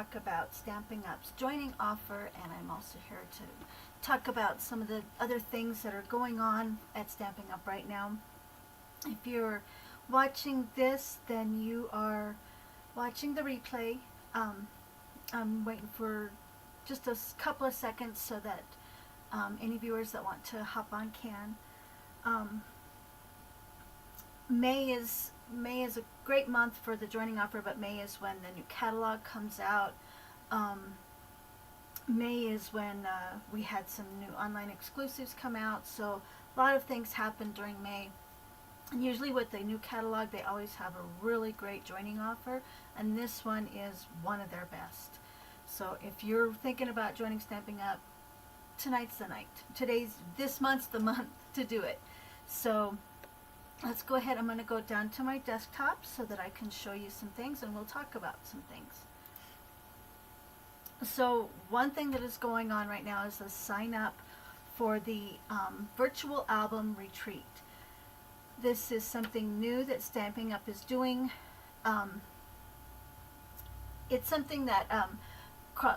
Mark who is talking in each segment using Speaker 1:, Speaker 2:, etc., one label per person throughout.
Speaker 1: talk about Stampin' Up's joining offer, and I'm also here to talk about some of the other things that are going on at Stampin' Up right now. If you're watching this, then you are watching the replay. I'm waiting for just a couple of seconds so that any viewers that want to hop on can. May is a great month for the joining offer, but May is when the new catalog comes out. May is when we had some new online exclusives come out, so a lot of things happen during May. And usually with the new catalog, they always have a really great joining offer, and this one is one of their best. So if you're thinking about joining Stampin' Up, tonight's the night. This month's the month to do it. So let's go ahead. I'm going to go down to my desktop so that I can show you some things, and we'll talk about some things. So one thing that is going on right now is the sign up for the virtual album retreat. This is something new that Stampin' Up is doing. It's something that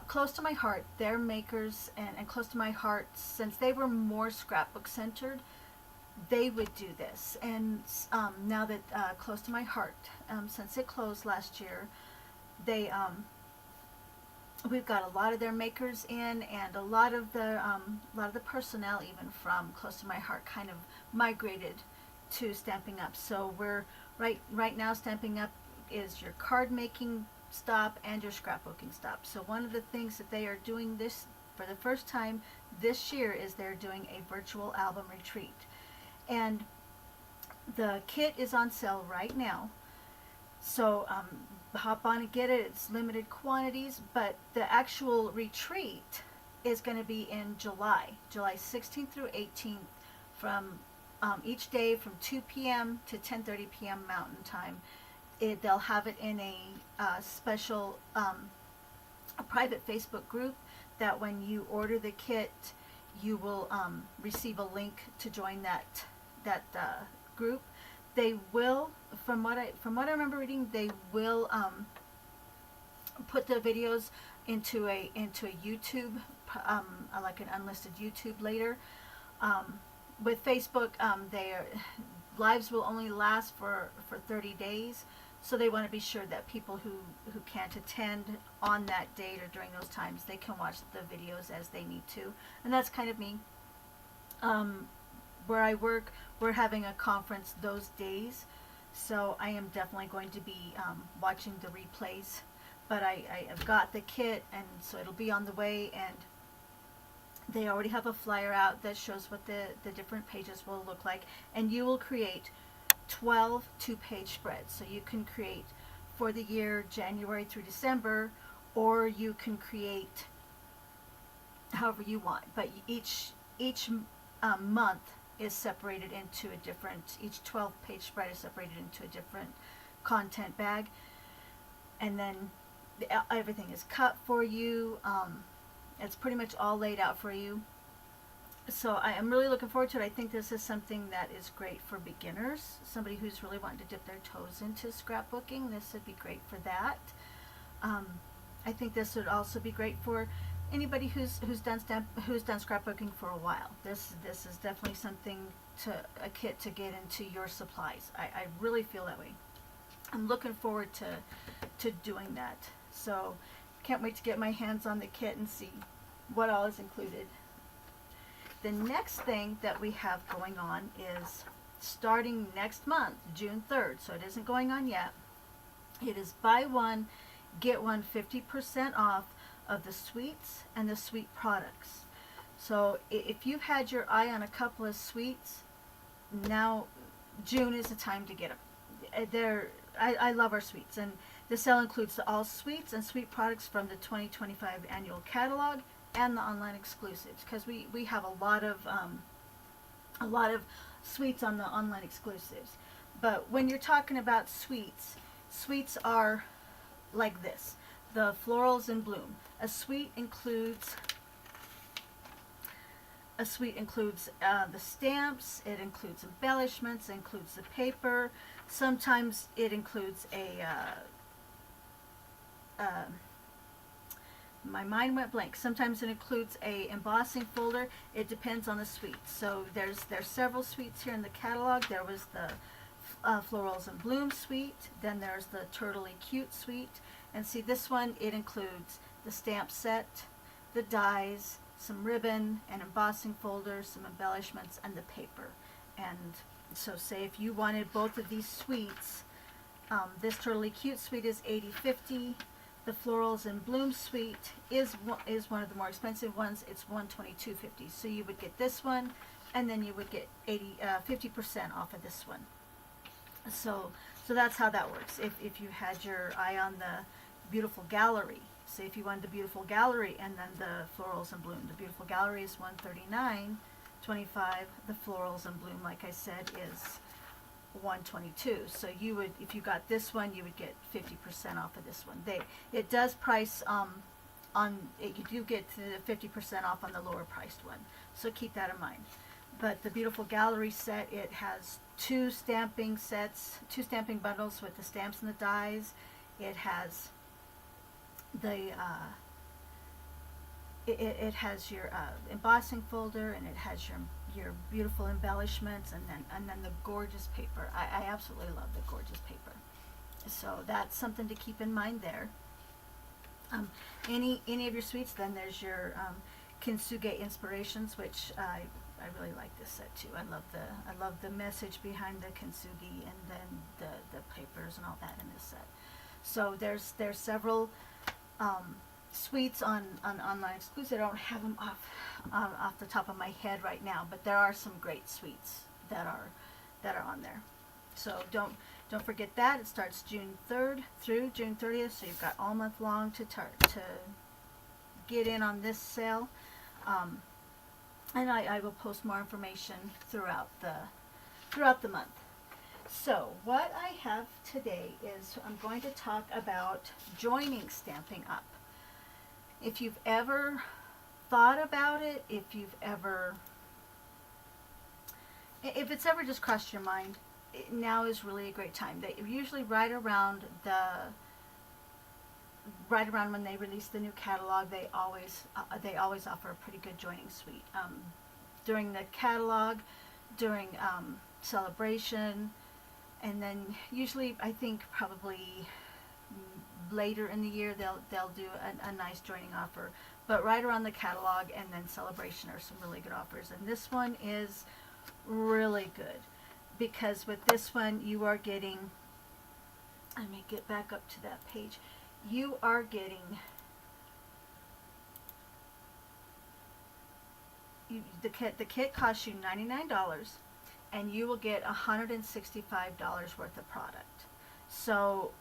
Speaker 1: close to my heart. They're makers, and close to my heart, since they were more scrapbook centered, they would do this. And now that close to my heart, since it closed last year, they we've got a lot of their makers in, and a lot of the personnel even from close to my heart kind of migrated to Stampin' Up. So we're right now Stampin' Up is your card making stop and your scrapbooking stop. So one of the things that they are doing this for the first time this year is they're doing a virtual album retreat. And the kit is on sale right now. So hop on and get it. It's limited quantities, but the actual retreat is going to be in July 16th through 18th, from each day from 2 p.m. to 10:30 p.m. Mountain Time. They'll have it in a special a private Facebook group that when you order the kit, you will receive a link to join that group. They will, from what I remember reading, they will put the videos into a YouTube, like an unlisted YouTube later. With Facebook, their lives will only last for 30 days, so they want to be sure that people who can't attend on that date or during those times, they can watch the videos as they need to. And that's kind of me. Where I work, we're having a conference those days, so I am definitely going to be watching the replays. But I have got the kit, and so it'll be on the way, and they already have a flyer out that shows what the different pages will look like. And you will create 12 two-page spreads. So you can create for the year January through December, or you can create however you want. But each month is separated into a different, each 12-page spread is separated into a different content bag. And then everything is cut for you. It's pretty much all laid out for you. So I am really looking forward to it. I think this is something that is great for beginners. Somebody who's really wanting to dip their toes into scrapbooking, this would be great for that. I think this would also be great for anybody who's done scrapbooking for a while. This is definitely something, a kit to get into your supplies. I really feel that way. I'm looking forward to doing that. So can't wait to get my hands on the kit and see what all is included. The next thing that we have going on is starting next month, June 3rd, so it isn't going on yet. It is buy one, get one 50% off of the sweets and the sweet products. So if you've had your eye on a couple of sweets, now June is the time to get them. I love our sweets, and the sale includes all sweets and sweet products from the 2025 annual catalog and the online exclusives, because we have a lot of sweets on the online exclusives. But when you're talking about sweets are like this: the florals in bloom. A sweet includes the stamps, it includes embellishments, it includes the paper. Sometimes it includes my mind went blank. Sometimes it includes a embossing folder. It depends on the suite. So there's several suites here in the catalog. There was the Florals and Bloom suite. Then there's the Turtley Cute suite. And see, this one, it includes the stamp set, the dies, some ribbon, an embossing folder, some embellishments, and the paper. And so say if you wanted both of these suites, this Turtley Cute suite is $80.50. The Florals and Bloom suite is one of the more expensive ones. It's $122.50. So you would get this one, and then you would get 50% off of this one. So that's how that works. If you had your eye on the Beautiful Gallery, say if you wanted the Beautiful Gallery and then the Florals and Bloom, the Beautiful Gallery is $139.25. The Florals and Bloom, like I said, is $122. So you would, if you got this one, you would get 50% off of this one. It does price on it. You do get the 50% off on the lower priced one. So keep that in mind. But the Beautiful Gallery set, it has two stamping bundles with the stamps and the dies. It has the it has your embossing folder, and it has your beautiful embellishments, and then the gorgeous paper. I absolutely love the gorgeous paper. So that's something to keep in mind there. Any of your suites, then there's your Kintsugi Inspirations, which I really like this set too. I love the message behind the kintsugi, and then the papers and all that in this set. So there's several suites on online exclusive. I don't have them off the top of my head right now, but there are some great suites that are on there. So don't forget that. It starts June 3rd through June 30th, so you've got all month long to get in on this sale. And I will post more information throughout the month. So what I have today is I'm going to talk about joining Stampin' Up. If you've ever thought about it, if it's ever just crossed your mind, now is really a great time. They usually right around when they release the new catalog, they always offer a pretty good joining suite. During the catalog, during celebration, and then usually I think probably later in the year they'll do a nice joining offer. But right around the catalog and then celebration are some really good offers. And this one is really good, because with this one you are getting, let me get back up to that page, you are getting the kit costs you $99, and you will get $165 worth of product. So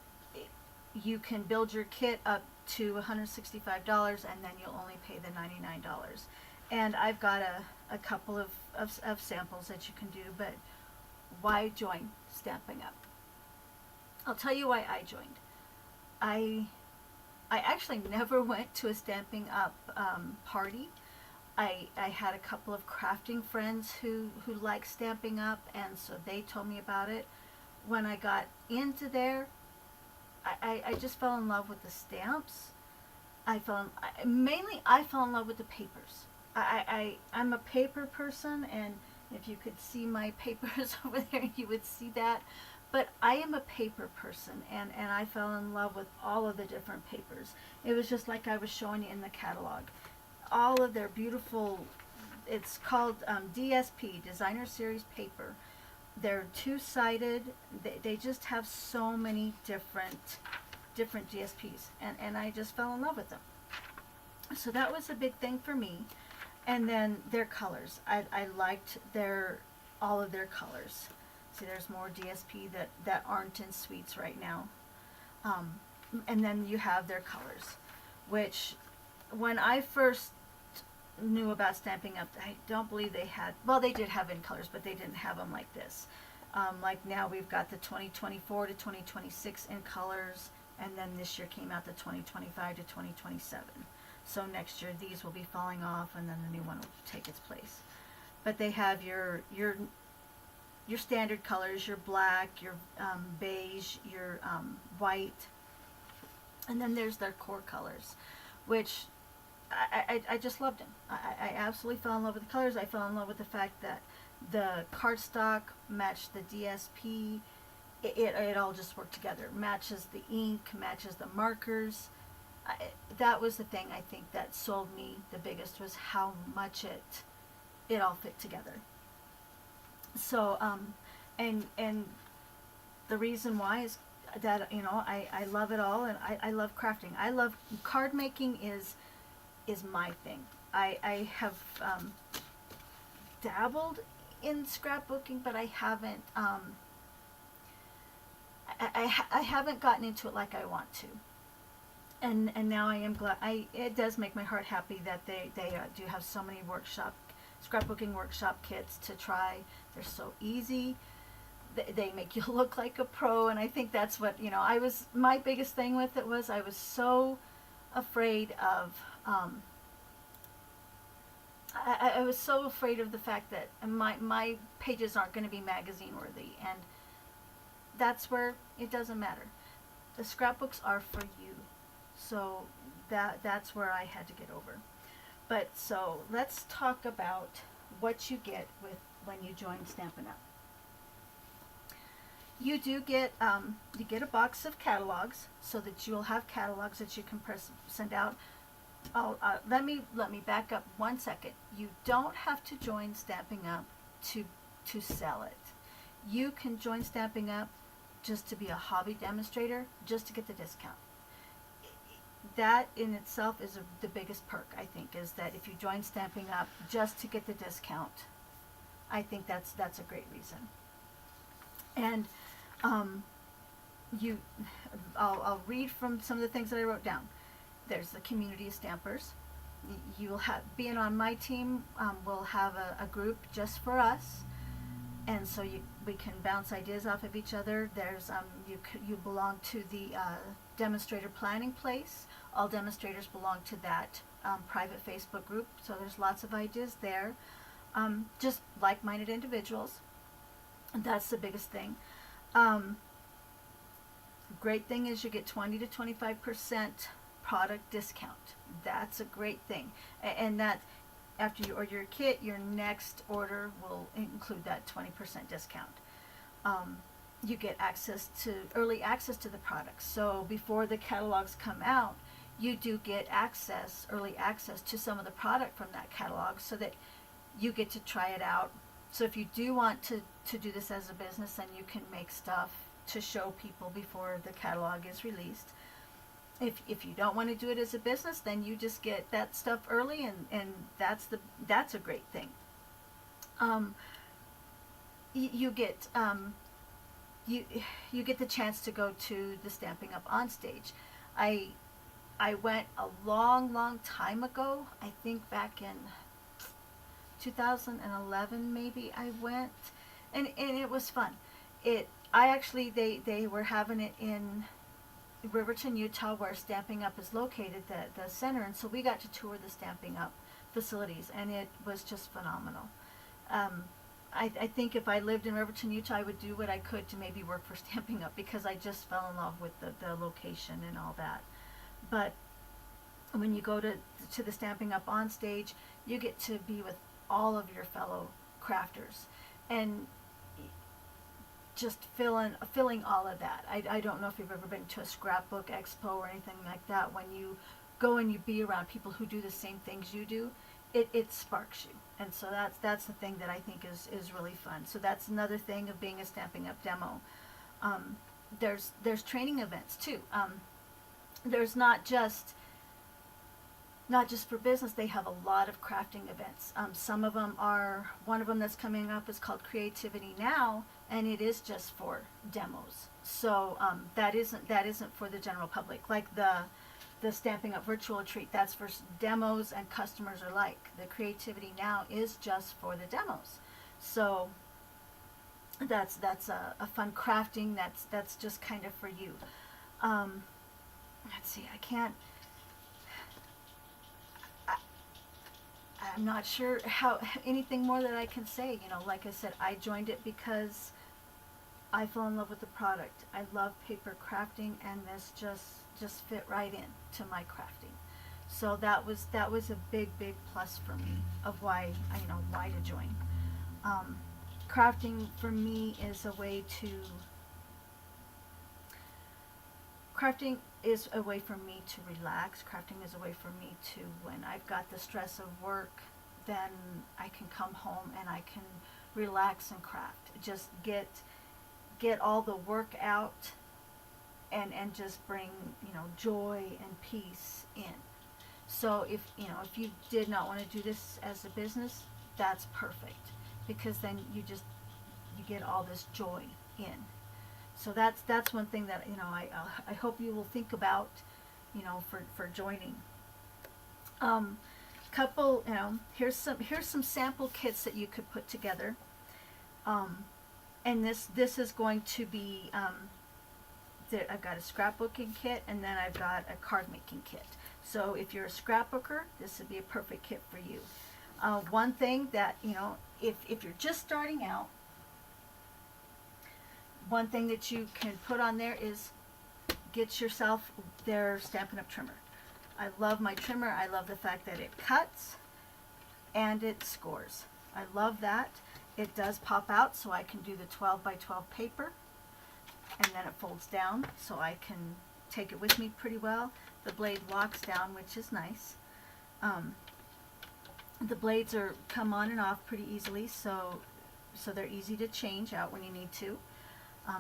Speaker 1: you can build your kit up to $165, and then you'll only pay the $99. And I've got a couple of samples that you can do. But why join Stampin' Up? I'll tell you why I joined. I actually never went to a Stampin' Up party. I had a couple of crafting friends who like Stampin' Up, and so they told me about it. When I got into there, I just fell in love with the stamps. I fell in love with the papers. I'm a paper person, and if you could see my papers over there, you would see that. But I am a paper person, and I fell in love with all of the different papers. It was just like I was showing you in the catalog. All of their beautiful, it's called DSP, Designer Series Paper. They're two-sided. They just have so many different DSPs, and I just fell in love with them. So that was a big thing for me. And then their colors. I liked all of their colors. See, there's more DSP that aren't in suites right now. And then you have their colors, which when I first knew about Stampin' Up, I don't believe they had, well, they did have in colors, but they didn't have them like this. Like now we've got the 2024 to 2026 in colors, and then this year came out the 2025 to 2027. So next year these will be falling off, and then the new one will take its place. But they have your standard colors, your black, your beige, your white, and then there's their core colors, which I just loved him. I absolutely fell in love with the colors. I fell in love with the fact that the cardstock matched the DSP. It all just worked together. Matches the ink, matches the markers. That was the thing I think that sold me the biggest, was how much it all fit together. So and the reason why is that, you know, I love it all, and I love crafting. I love card making is my thing. I have dabbled in scrapbooking, but I haven't I haven't gotten into it like I want to. And now I am glad. It does make my heart happy that they do have so many scrapbooking workshop kits to try. They're so easy. They make you look like a pro, and I think that's what, you know, my biggest thing with it was I was so afraid of I was so afraid of the fact that my pages aren't going to be magazine worthy, and that's where it doesn't matter. The scrapbooks are for you, so that's where I had to get over. But so let's talk about what you get when you join Stampin' Up. You do get you get a box of catalogs, so that you'll have catalogs that you can send out. Oh, let me back up 1 second. You don't have to join Stampin' Up to sell it. You can join Stampin' Up just to be a hobby demonstrator, just to get the discount. That in itself is the biggest perk, I think, is that if you join Stampin' Up just to get the discount, I think that's a great reason. And I'll read from some of the things that I wrote down. There's the community of stampers. You'll have, being on my team, we'll have a group just for us, and so we can bounce ideas off of each other. There's you belong to the demonstrator planning place. All demonstrators belong to that private Facebook group, so there's lots of ideas there. Just like-minded individuals. That's the biggest thing. Great thing is you get 20 to 25% product discount. That's a great thing, and that after you order your kit, your next order will include that 20% discount. You get early access to the products. So before the catalogs come out, you do get early access to some of the product from that catalog, so that you get to try it out. So if you do want to do this as a business, then you can make stuff to show people before the catalog is released. If you don't want to do it as a business, then you just get that stuff early, and that's a great thing. You get you get the chance to go to the Stampin' Up on stage. I went a long time ago. I think back in 2011 maybe I went, and it was fun. They were having it in Riverton, Utah, where Stampin' Up is located, the center, and so we got to tour the Stampin' Up facilities, and it was just phenomenal. I think if I lived in Riverton, Utah, I would do what I could to maybe work for Stampin' Up, because I just fell in love with the location and all that. But when you go to the Stampin' Up on stage, you get to be with all of your fellow crafters, and just feeling all of that. I don't know if you've ever been to a scrapbook expo or anything like that. When you go and you be around people who do the same things you do, it sparks you. And so that's the thing that I think is really fun. So that's another thing of being a Stampin' Up demo. There's training events too. There's not just for business. They have a lot of crafting events. Some of them one of them that's coming up is called Creativity Now, and it is just for demos. So that isn't for the general public. Like the Stampin' Up virtual retreat, that's for demos and customers alike. The Creativity Now is just for the demos. So that's a fun crafting. That's just kind of for you. Let's see. I'm not sure how anything more that I can say. You know, like I said, I joined it because I fell in love with the product. I love paper crafting, and this just fit right in to my crafting. So that was a big plus for me of why why to join. Um, Crafting for me is a way to crafting is a way for me to relax. Crafting is a way for me to, when I've got the stress of work, then I can come home and I can relax and craft. Just get all the work out and just bring, joy and peace in. So if you did not want to do this as a business, that's perfect, because then you get all this joy in. So that's one thing that I hope you will think about, for joining. Couple, here's some sample kits that you could put together. And this is going to be I've got a scrapbooking kit, and then I've got a card making kit. So if you're a scrapbooker, this would be a perfect kit for you. One thing that, if you're just starting out, one thing that you can put on there is get yourself their Stampin' Up! Trimmer. I love my trimmer. I love the fact that it cuts and it scores. I love that. It does pop out, so I can do the 12 by 12 paper, and then it folds down, so I can take it with me pretty well. The blade locks down, which is nice. The blades come on and off pretty easily, so they're easy to change out when you need to.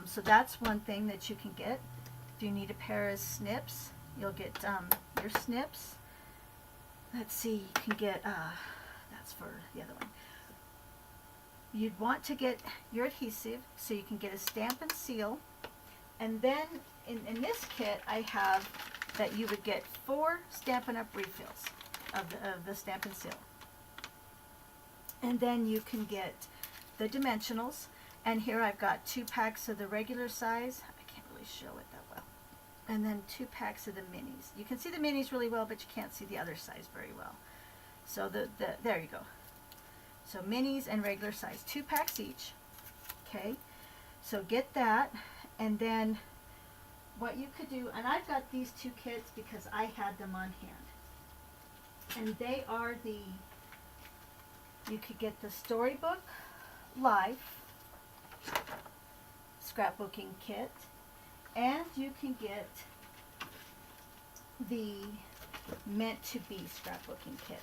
Speaker 1: So that's one thing that you can get. If you need a pair of snips, you'll get your snips. Let's see, you can get, that's for the other one. You'd want to get your adhesive, so you can get a stamp and seal. And then in this kit, I have that you would get 4 Stampin' Up! Refills of the stamp and seal. And then you can get the dimensionals. And here I've got 2 packs of the regular size. I can't really show it that well. And then 2 packs of the minis. You can see the minis really well, but you can't see the other size very well. So there you go. So minis and regular size, 2 packs each. Okay, so get that, and then what you could do, and I've got these 2 kits because I had them on hand. And they are you could get the Storybook Life scrapbooking kit, and you can get the Meant to Be scrapbooking kit.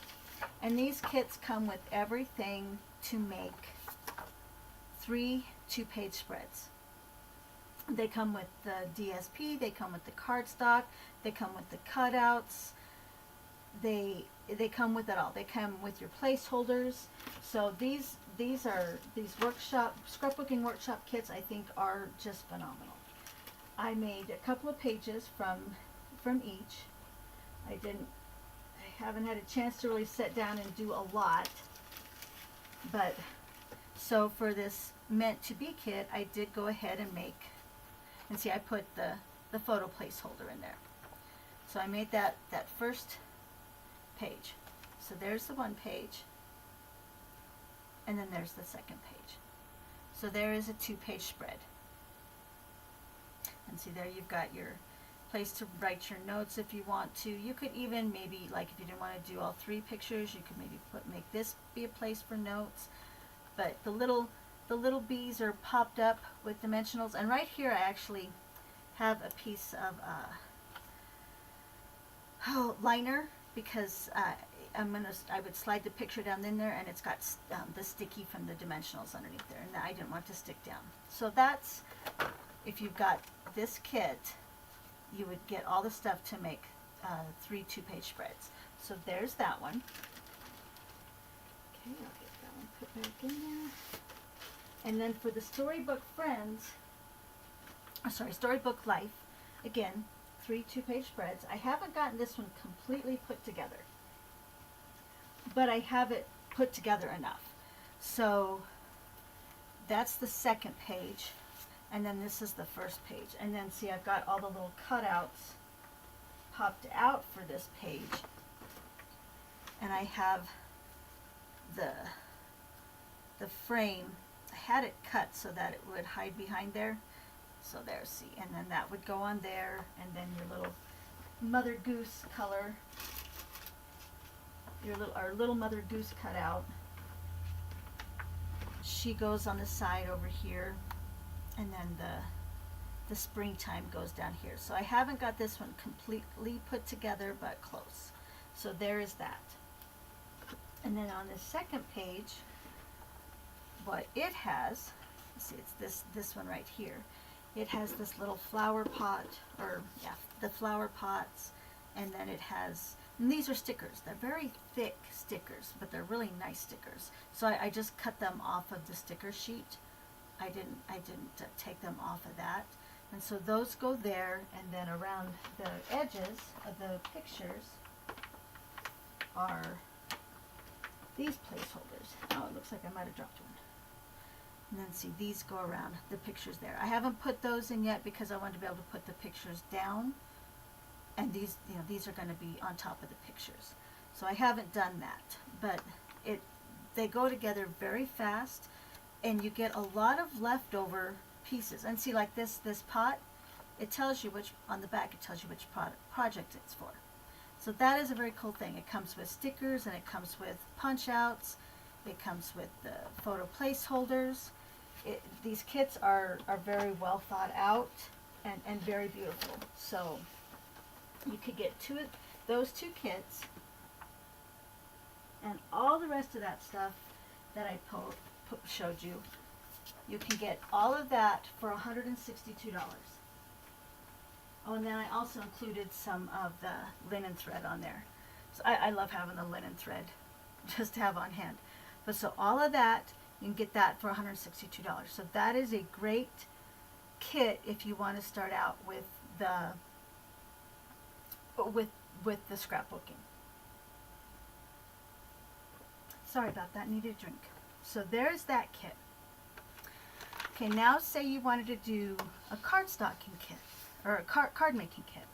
Speaker 1: And these kits come with everything to make 3 2-page spreads. They come with the DSP, they come with the cardstock, they come with the cutouts, they come with it all. They come with your placeholders. So these scrapbooking workshop kits, I think, are just phenomenal. I made a couple of pages from each. I haven't had a chance to really sit down and do a lot, but so for this Meant to Be kit, I did go ahead and and see, I put the photo placeholder in there. So I made that first page. So there's the one page, and then there's the second page. So there is a 2-page spread. And see, there you've got your place to write your notes if you want to. You could even maybe, like, if you didn't want to do all 3 pictures, you could maybe make this be a place for notes. But the little bees are popped up with dimensionals, and right here I actually have a piece of liner, because I would slide the picture down in there, and it's got the sticky from the dimensionals underneath there, and I didn't want to stick down. So that's, if you've got this kit, you would get all the stuff to make 3 2-page spreads. So there's that one. Okay, I'll get that one put back in there. And then for the Storybook Storybook Life, again, 3 2-page spreads. I haven't gotten this one completely put together, but I have it put together enough. So that's the second page, and then this is the first page. And then see, I've got all the little cutouts popped out for this page, and I have the frame. I had it cut so that it would hide behind there. So there, see, and then that would go on there, and then your little Mother Goose color our little Mother Goose cutout. She goes on the side over here, and then the springtime goes down here. So I haven't got this one completely put together, but close. So there is that. And then on the second page, what it has, let's see, it's this one right here. It has this little flower pot, or yeah, the flower pots, and then it has, and these are stickers. They're very thick stickers, but they're really nice stickers. So I just cut them off of the sticker sheet. I didn't take them off of that. And so those go there, and then around the edges of the pictures are these placeholders. Oh, it looks like I might have dropped one. And then see, these go around the pictures there. I haven't put those in yet because I want to be able to put the pictures down, and these, you know, these are going to be on top of the pictures. So I haven't done that, but they go together very fast, and you get a lot of leftover pieces. And see, like this pot, it tells you which, on the back it tells you which project it's for. So that is a very cool thing. It comes with stickers, and it comes with punch outs, it comes with the photo placeholders. These kits are very well thought out and very beautiful. So you could get those two kits, and all the rest of that stuff that I showed you. You can get all of that for $162. Oh, and then I also included some of the linen thread on there. So I love having the linen thread just to have on hand. But so all of that, you can get that for $162. So that is a great kit if you want to start out with the scrapbooking. Sorry about that, needed a drink. So there's that kit. Okay, now say you wanted to do a cardstocking kit, or a card making kit.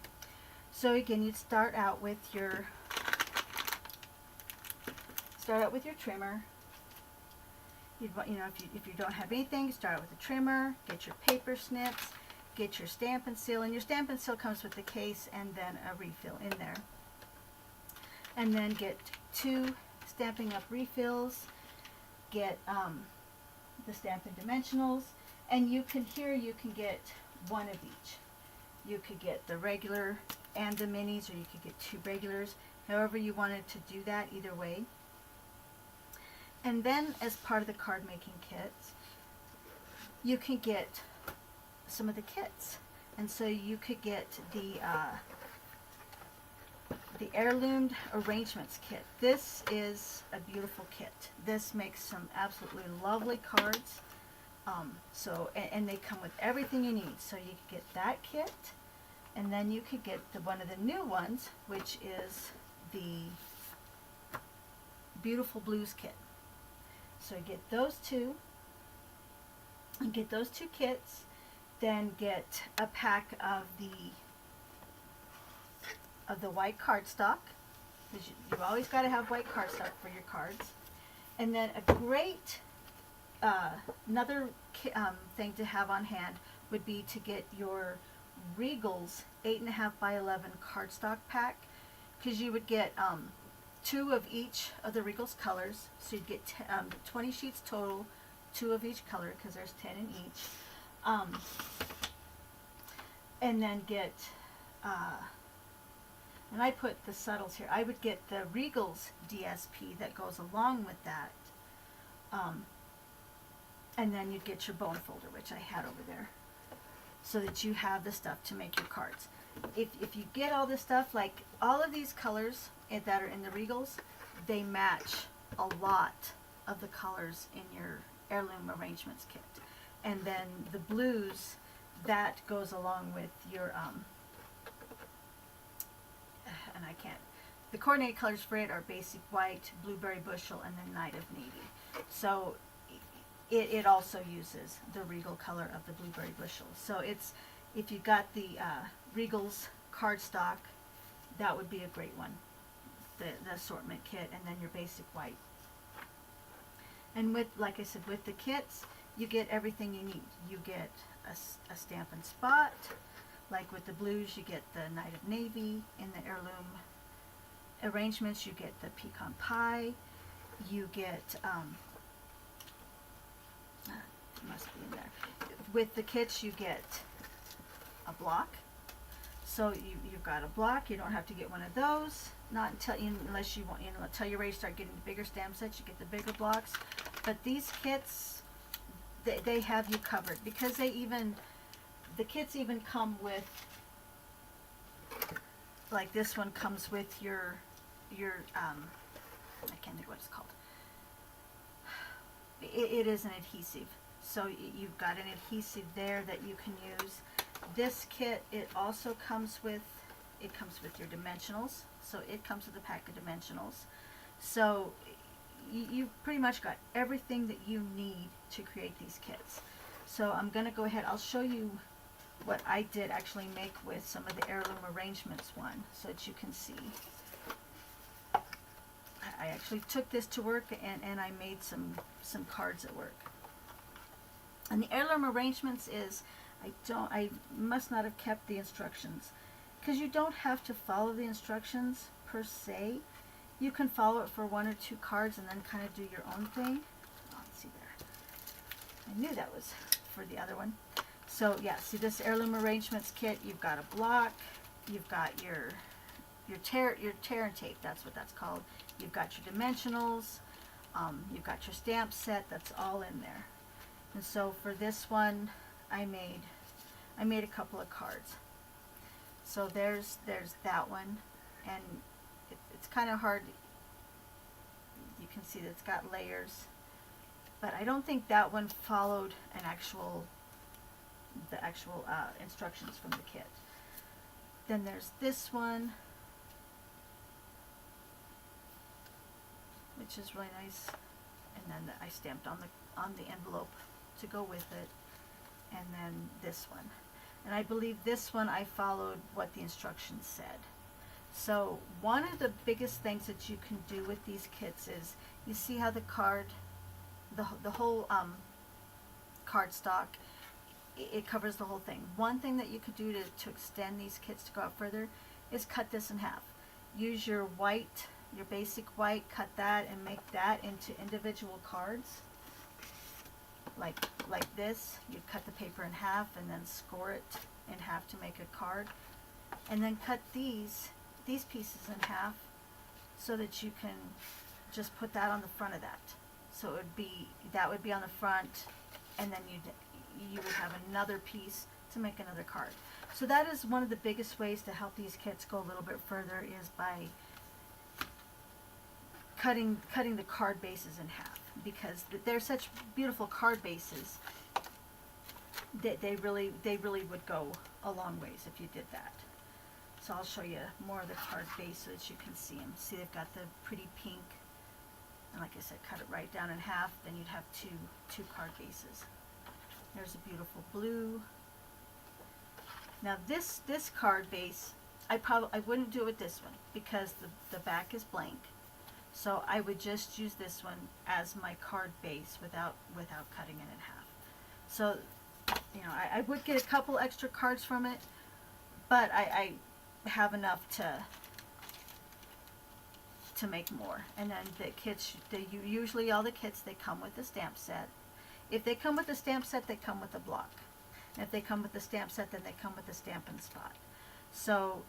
Speaker 1: So again, you'd start out with your trimmer. You'd want, you know, if you don't have anything, start out with a trimmer, get your paper snips, get your Stampin' Seal, and your Stampin' Seal comes with the case and then a refill in there. And then get 2 Stampin' Up refills, get the Stampin' Dimensionals, and you can get one of each. You could get the regular and the minis, or you could get 2 regulars, however you wanted to do that, either way. And then as part of the card making kits, you can get some of the kits. And so you could get the Heirloomed Arrangements kit. This is a beautiful kit. This makes some absolutely lovely cards. And they come with everything you need. So you could get that kit, and then you could get one of the new ones, which is the Beautiful Blues kit. So get those two, and get those 2 kits, then get a pack of the white cardstock, because you've always got to have white cardstock for your cards. And then a great another thing to have on hand would be to get your Regal's 8.5 by 11 cardstock pack, because you would get 2 of each of the Regal's colors, so you'd get 20 sheets total, 2 of each color, because there's 10 in each. And then get, and I put the subtles here, I would get the Regal's DSP that goes along with that. And then you'd get your bone folder, which I had over there, so that you have the stuff to make your cards. If you get all this stuff, like all of these colors that are in the Regals, they match a lot of the colors in your Heirloom Arrangements kit. And then the blues, that goes along with your, and I can't, the coordinated colors for it are Basic White, Blueberry Bushel, and then Night of Navy. So it also uses the Regal color of the Blueberry Bushel. So it's, if you got the Regal's cardstock, that would be a great one, the assortment kit, and then your Basic White. And with, like I said, with the kits, you get everything you need. You get a Stampin' Spot. Like with the blues, you get the Night of Navy in the Heirloom arrangements, you get the pecan pie, you get, it must be in there. With the kits, you get a block. So you've got a block. You don't have to get one of those. Not unless you want, until you're ready to start getting the bigger stamp sets, you get the bigger blocks. But these kits, they have you covered, because the kits even come with, like this one comes with your I can't think what it's called. It is an adhesive. So you've got an adhesive there that you can use. This kit, it also comes with, your dimensionals. So it comes with a pack of dimensionals. So you've pretty much got everything that you need to create these kits. So I'm going to go ahead, I'll show you what I did actually make with some of the heirloom arrangements one, so that you can see. I actually took this to work, and I made some cards at work. And the heirloom arrangements is, I must not have kept the instructions, because you don't have to follow the instructions per se. You can follow it for 1 or 2 cards and then kind of do your own thing. Oh, let's see there. I knew that was for the other one. So yeah, see this heirloom arrangements kit, you've got a block, you've got your tear and tape, that's what that's called. You've got your dimensionals, you've got your stamp set, that's all in there. And so for this one, I made a couple of cards. So there's that one, and it's kind of hard. You can see that it's got layers, but I don't think that one followed the actual instructions from the kit. Then there's this one, which is really nice, and then I stamped on the envelope to go with it, and then this one. And I believe this one I followed what the instructions said. So one of the biggest things that you can do with these kits is, you see how the card, the whole cardstock, it covers the whole thing. One thing that you could do to extend these kits to go out further is cut this in half. Use your white, your basic white, cut that and make that into individual cards. Like this, you cut the paper in half and then score it in half to make a card. And then cut these pieces in half so that you can just put that on the front of that. So that would be on the front, and then you would have another piece to make another card. So that is one of the biggest ways to help these kits go a little bit further, is by cutting the card bases in half, because they're such beautiful card bases that they really would go a long ways if you did that. So I'll show you more of the card base so that you can see them. See, they've got the pretty pink, and like I said, cut it right down in half, then you'd have two card bases. There's a beautiful blue. Now this card base, I wouldn't do it with this one, because the back is blank. So I would just use this one as my card base without cutting it in half. So, I would get a couple extra cards from it, but I have enough to make more. And then the kits, usually all the kits, they come with a stamp set. If they come with a stamp set, they come with a block. And if they come with a stamp set, then they come with a Stampin' Spot. So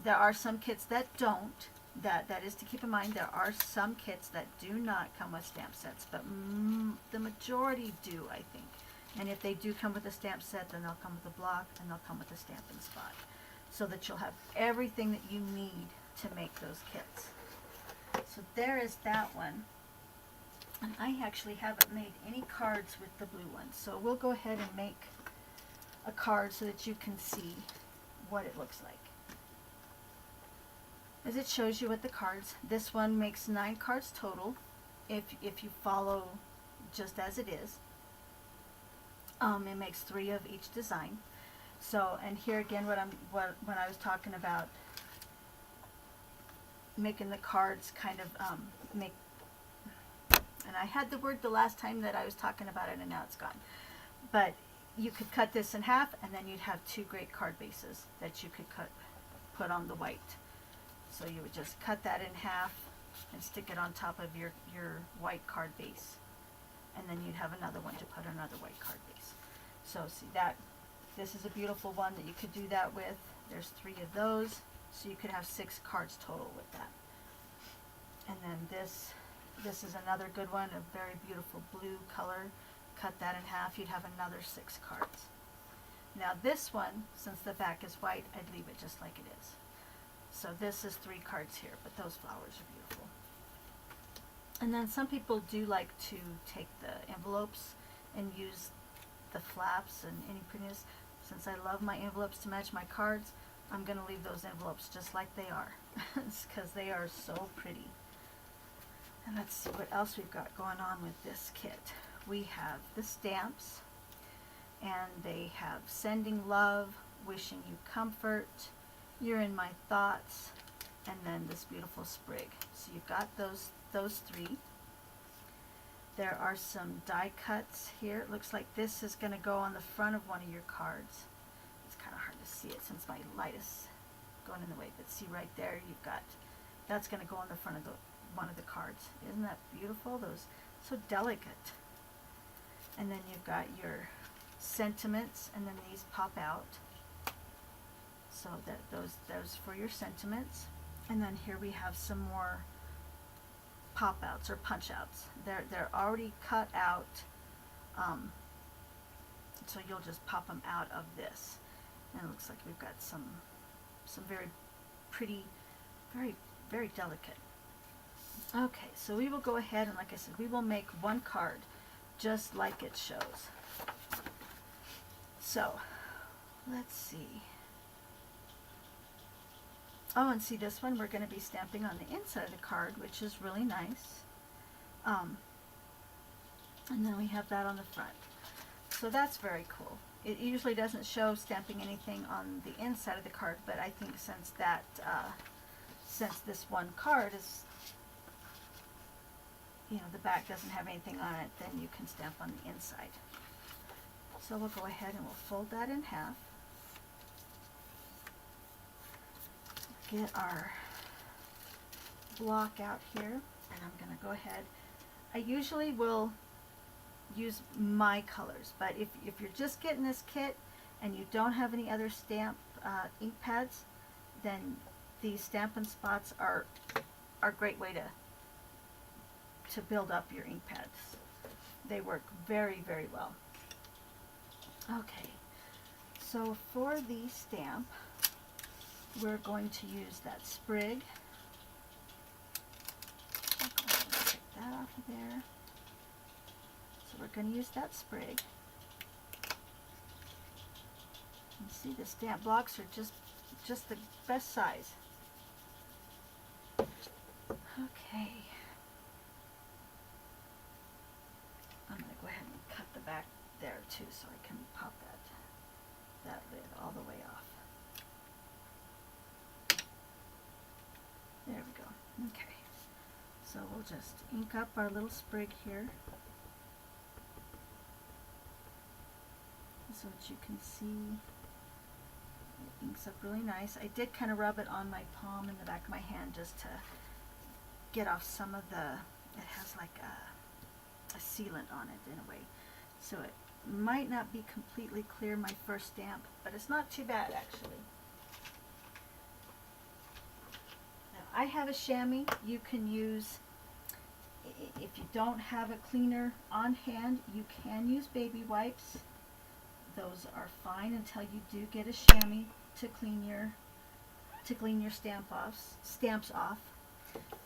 Speaker 1: there are some kits that don't. That is to keep in mind. There are some kits that do not come with stamp sets, but the majority do, I think. And if they do come with a stamp set, then they'll come with a block, and they'll come with a Stampin' Spot, so that you'll have everything that you need to make those kits. So there is that one. And I actually haven't made any cards with the blue one, so we'll go ahead and make a card so that you can see what it looks like. As it shows you with the cards, this one makes 9 cards total if you follow just as it is. It makes 3 of each design. So, and here again, when I was talking about making the cards kind of and I had the word the last time that I was talking about it, and now it's gone. But you could cut this in half, and then you'd have 2 great card bases that you could put on the white. So you would just cut that in half and stick it on top of your white card base. And then you'd have another one to put another white card base. So see that, this is a beautiful one that you could do that with. There's 3 of those, so you could have 6 cards total with that. And then this is another good one, a very beautiful blue color. Cut that in half, you'd have another 6 cards. Now this one, since the back is white, I'd leave it just like it is. So this is 3 cards here, but those flowers are beautiful. And then some people do like to take the envelopes and use the flaps and any prettiness. Since I love my envelopes to match my cards, I'm going to leave those envelopes just like they are, because they are so pretty. And let's see what else we've got going on with this kit. We have the stamps, and they have sending love, wishing you comfort, you're in my thoughts, and then this beautiful sprig. So you've got those 3. There are some die cuts here. It looks like this is going to go on the front of one of your cards. It's kind of hard to see it since my light is going in the way, but see right there, you've got, that's going to go on the front of one of the cards. Isn't that beautiful? Those, so delicate. And then you've got your sentiments, and then these pop out. So that those for your sentiments. And then here we have some more pop outs or punch outs. They're already cut out, so you'll just pop them out of this. And it looks like we've got some very pretty, very delicate. Okay, so we will go ahead and, like I said, we will make one card just like it shows. So let's see. Oh, and see this one, we're going to be stamping on the inside of the card, which is really nice. And then we have that on the front. So that's very cool. It usually doesn't show stamping anything on the inside of the card, but I think since that, since this one card is, you know, the back doesn't have anything on it, then you can stamp on the inside. So we'll go ahead and we'll fold that in half. Get our block out here, and I'm going to go ahead. I usually will use my colors, but if you're just getting this kit and you don't have any other stamp ink pads, then these Stampin' Spots are a great way to build up your ink pads. They work very, very well. Okay, so for the stamp, we're going to use that sprig. I'll go ahead and take that off of there. So we're going to use that sprig. You see the stamp blocks are just the best size. Okay. I'm going to go ahead and cut the back there too, so I can pop that lid all the way off. There we go. Okay. So we'll just ink up our little sprig here, so that you can see it inks up really nice. I did kind of rub it on my palm and the back of my hand just to get off some of the, it has like a sealant on it in a way. So it might not be completely clear, my first stamp, but it's not too bad actually. Now I have a chamois. You can use, if you don't have a cleaner on hand, you can use baby wipes. Those are fine until you do get a chamois to clean your stamps off.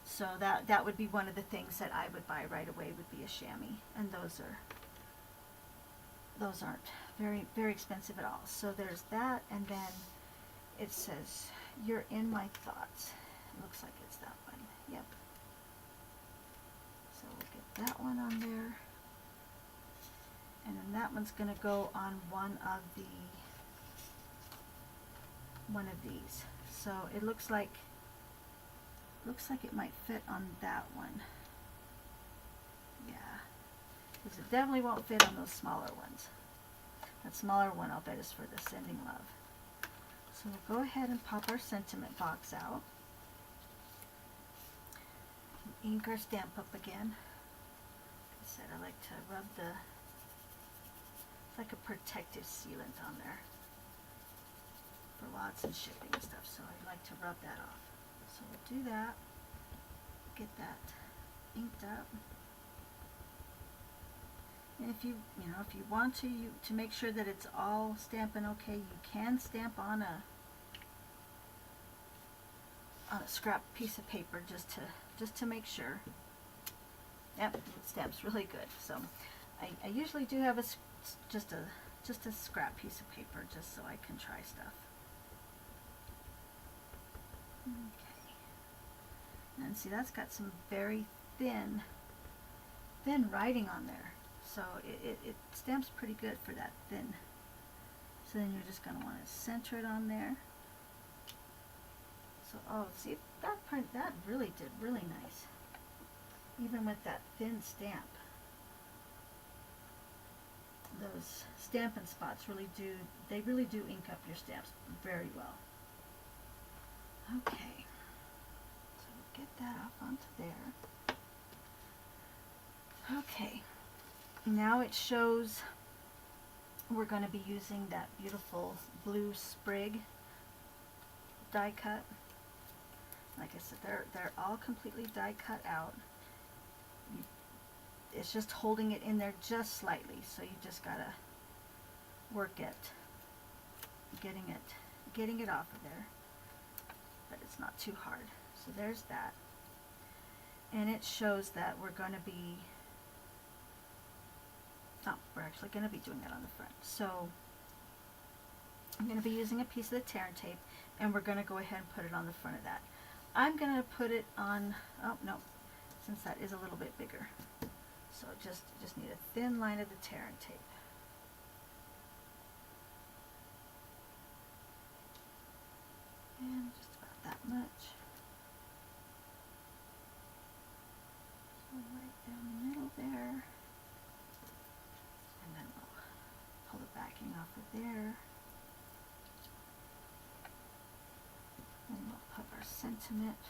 Speaker 1: So that would be one of the things that I would buy right away, would be a chamois, and those aren't very, very expensive at all. So there's that, and then it says, "You're in my thoughts." It looks like it's that one. Yep. So we'll get that one on there. And then that one's going to go on one of these. So it looks like it might fit on that one. Yeah, because it definitely won't fit on those smaller ones. That smaller one, I'll bet, is for the sending love. So we'll go ahead and pop our sentiment box out. ink our Stamp Up again. Like I said, I like to rub it's like a protective sealant on there for lots and shipping and stuff, so I like to rub that off. So we'll do that, get that inked up. And if you want to make sure that it's all stamping okay, you can stamp on a scrap piece of paper just to make sure. Yep, it stamps really good. So I usually do have just a scrap piece of paper just so I can try stuff. Okay. And see, that's got some very thin writing on there. So it stamps pretty good for that thin. So then you're just going to want to center it on there. So, oh, see, that really did really nice. Even with that thin stamp. Those Stampin' Spots really do ink up your stamps very well. Okay. So we'll get that off onto there. Okay. Now it shows we're going to be using that beautiful blue sprig die cut. Like I said, they're all completely die cut out. It's just holding it in there just slightly, so you just gotta work at getting it off of there, but it's not too hard. So there's that, and it shows that we're going to be we're actually going to be doing that on the front. So I'm going to be using a piece of the tear and tape, and we're going to go ahead and put it on the front of that. I'm going to put it on, oh no, since that is a little bit bigger. So just need a thin line of the tear and tape. And just about that much. So right down the middle there. And then we'll pull the backing off of there. And we'll put our sentiment.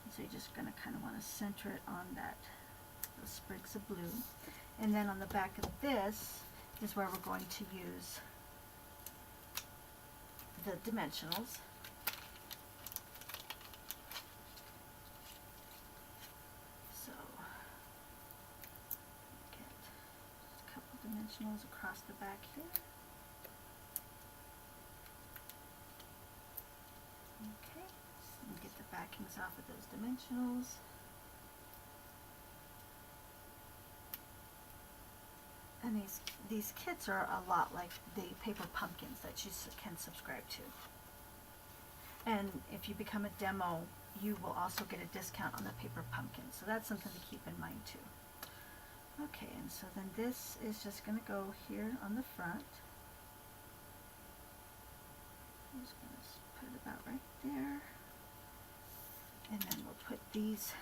Speaker 1: And so you're just going to kind of want to center it on those sprigs of blue. And then on the back of this is where we're going to use the dimensionals. So get just a couple dimensionals across the back here. Okay, so we get the backings off of those dimensionals. And these kits are a lot like the paper pumpkins that you can subscribe to. And if you become a demo, you will also get a discount on the paper pumpkin. So that's something to keep in mind too. Okay, and so then this is just going to go here on the front. I'm just going to put it about right there. And then we'll put these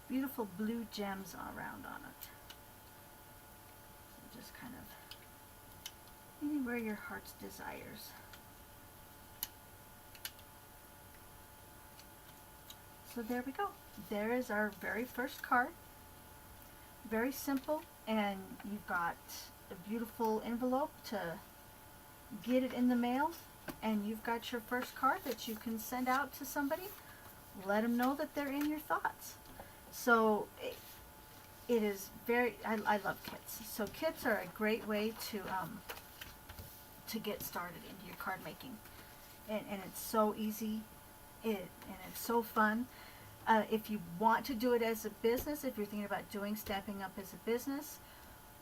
Speaker 1: beautiful blue gems around on it. So just kind of anywhere your heart's desires. So there we go. There is our very first card. Very simple, and you've got a beautiful envelope to get it in the mail, and you've got your first card that you can send out to somebody. Let them know that they're in your thoughts. So it is very, I love kits. So kits are a great way to get started into your card making, and it's so easy, and it's so fun. If you want to do it as a business, if you're thinking about doing Stampin' Up as a business,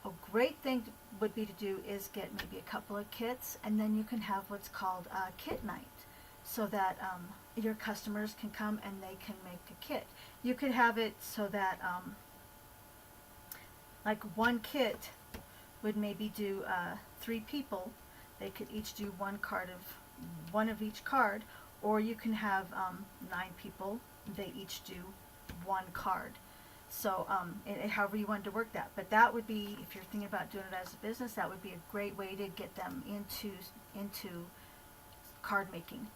Speaker 1: a great thing would be to do is get maybe a couple of kits, and then you can have what's called a kit night, so that your customers can come and they can make a kit. You could have it so that like one kit would maybe do 3 people. They could each do one of each card, or you can have 9 people. They each do 1 card. So however you want to work that. But that would be, if you're thinking about doing it as a business, that would be a great way to get them into card making.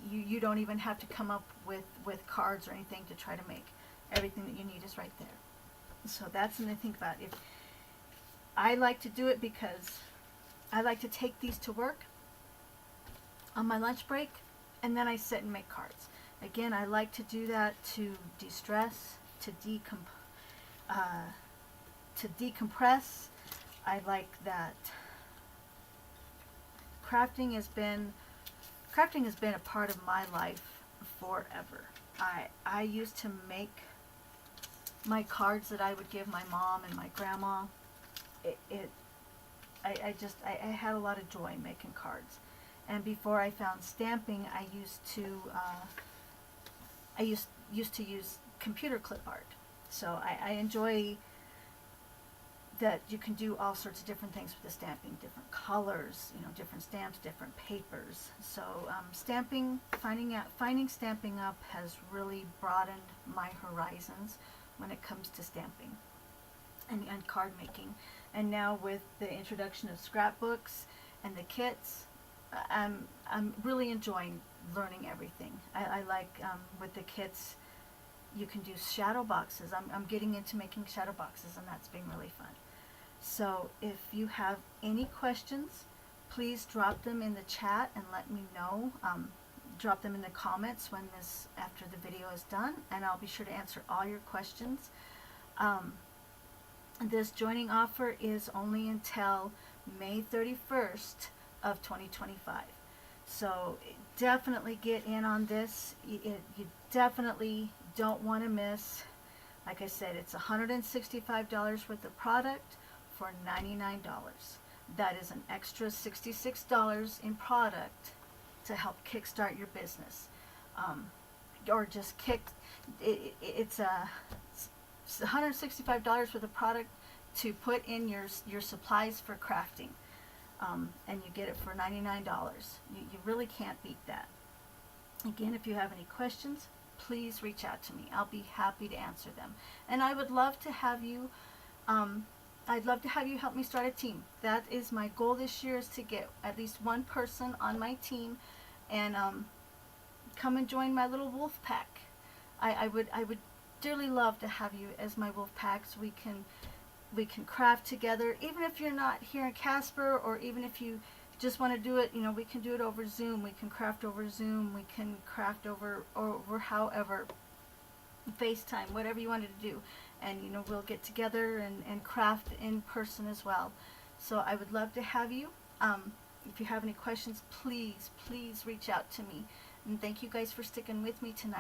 Speaker 1: You don't even have to come up with cards or anything to try to make. everything that you need is right there. So that's something to think about. If I like to do it because I like to take these to work on my lunch break, and then I sit and make cards. Again, I like to do that to de-stress, to decompress. I like that. Crafting has been a part of my life forever. I used to make my cards that I would give my mom and my grandma. I had a lot of joy making cards. And before I found stamping, I used to use computer clip art. So I enjoy that you can do all sorts of different things with the stamping, different colors, different stamps, different papers. So finding Stampin' Up has really broadened my horizons when it comes to stamping and card making. And now with the introduction of scrapbooks and the kits, I'm really enjoying learning everything. I like with the kits, you can do shadow boxes. I'm getting into making shadow boxes, and that's been really fun. So if you have any questions, please drop them in the chat and let me know. Drop them in the comments after the video is done, and I'll be sure to answer all your questions. This joining offer is only until May 31st of 2025. So definitely get in on this. You definitely don't want to miss. Like I said, it's $165 worth of product for $99. That is an extra $66 in product to help kickstart your business. Or just it's $165 worth of product to put in your supplies for crafting. And you get it for $99. You really can't beat that. Again, if you have any questions, please reach out to me. I'll be happy to answer them. And I would love to have you help me start a team. That is my goal this year, is to get at least one person on my team and come and join my little wolf pack. I would dearly love to have you as my wolf pack, so we can craft together. Even if you're not here in Casper, or even if you just want to do it, we can do it over Zoom. We can craft over Zoom. We can craft over however, FaceTime, whatever you wanted to do. And we'll get together and craft in person as well. So I would love to have you. If you have any questions, please reach out to me. And thank you guys for sticking with me tonight.